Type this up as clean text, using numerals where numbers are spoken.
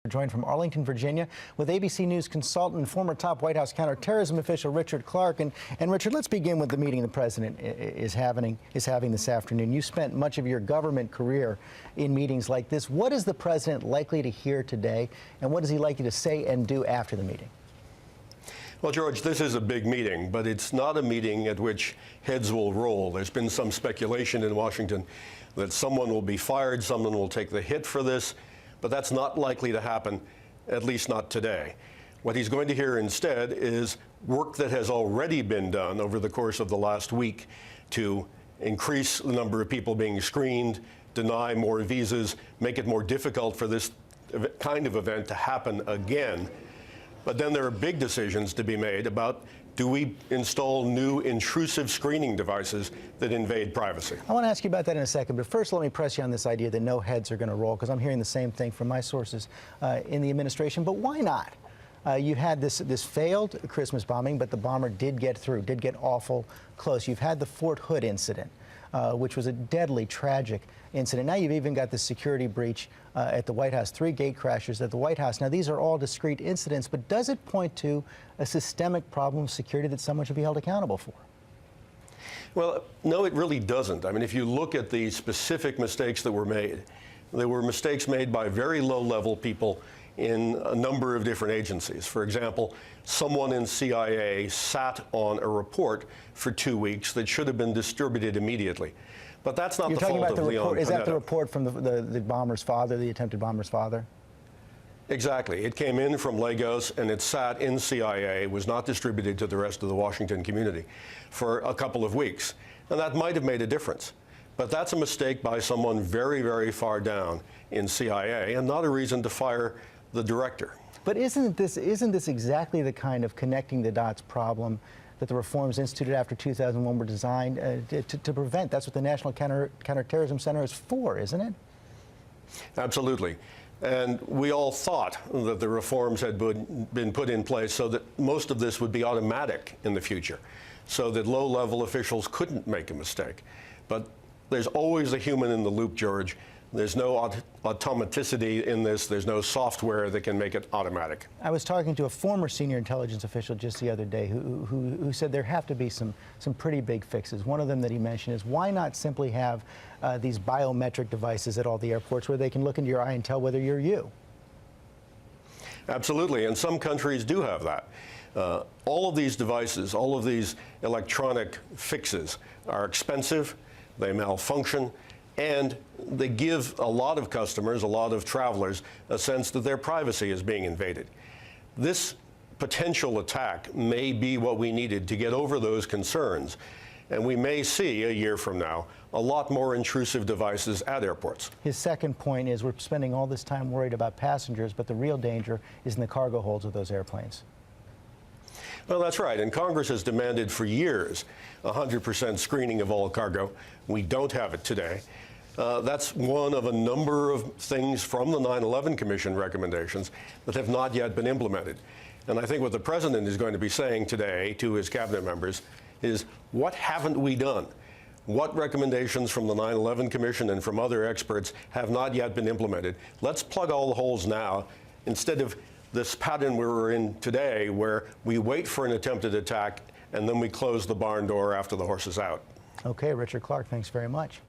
Joined from Arlington, Virginia, with ABC News consultant and former top White House counterterrorism official Richard Clarke. And Richard, let's begin with the meeting the president is having this afternoon. You spent much of your government career in meetings like this. What is the president likely to hear today, and what is he likely to say and do after the meeting? Well, George, this is a big meeting, but it's not a meeting at which heads will roll. There's been some speculation in Washington that someone will be fired, someone will take the hit for this, but that's not likely to happen, at least not today. What he's going to hear instead is work that has already been done over the course of the last week to increase the number of people being screened, deny more visas, make it more difficult for this kind of event to happen again. But then there are big decisions to be made about, do we install new intrusive screening devices that invade privacy? I want to ask you about that in a second, but first let me press you on this idea that no heads are going to roll, because I'm hearing the same thing from my sources in the administration. But why not? You had this failed Christmas bombing, but the bomber did get through, did get awful close. You've had the Fort Hood incident, which was a deadly, tragic incident. Now you've even got the security breach at the White House, 3 gate crashes at the White House. Now these are all discrete incidents, but does it point to a systemic problem of security that someone should be held accountable for? Well, no, it really doesn't. I mean, if you look at the specific mistakes that were made, there were mistakes made by very low-level people in a number of different agencies. For example, someone in CIA sat on a report for 2 weeks that should have been distributed immediately. But that's not the fault of Leon Panetta. Is that the report from the bomber's father, the attempted bomber's father? Exactly. It came in from Lagos and it sat in CIA, was not distributed to the rest of the Washington community for a couple of weeks. And that might have made a difference. But that's a mistake by someone very, very far down in CIA and not a reason to fire the director. But isn't this exactly the kind of connecting the dots problem that the reforms instituted after 2001 were designed to prevent? That's what the National Counterterrorism Center is for, isn't it? Absolutely. And we all thought that the reforms had been put in place so that most of this would be automatic in the future, so that low-level officials couldn't make a mistake. But there's always a human in the loop, George. There's no automaticity in this. There's no software that can make it automatic. I was talking to a former senior intelligence official just the other day who said there have to be some pretty big fixes. One of them that he mentioned is, why not simply have these biometric devices at all the airports where they can look into your eye and tell whether you're you? Absolutely, and some countries do have that. All of these devices, all of these electronic fixes are expensive, they malfunction, and they give a lot of customers, a lot of travelers, a sense that their privacy is being invaded. This potential attack may be what we needed to get over those concerns, and we may see, a year from now, a lot more intrusive devices at airports. His second point is, we're spending all this time worried about passengers, but the real danger is in the cargo holds of those airplanes. Well, that's right, and Congress has demanded for years 100% screening of all cargo. We don't have it today. That's one of a number of things from the 9/11 Commission recommendations that have not yet been implemented. And I think what the president is going to be saying today to his cabinet members is, what haven't we done? What recommendations from the 9/11 Commission and from other experts have not yet been implemented? Let's plug all the holes now, instead of this pattern we're in today, where we wait for an attempted attack and then we close the barn door after the horse is out. Okay, Richard Clarke, thanks very much.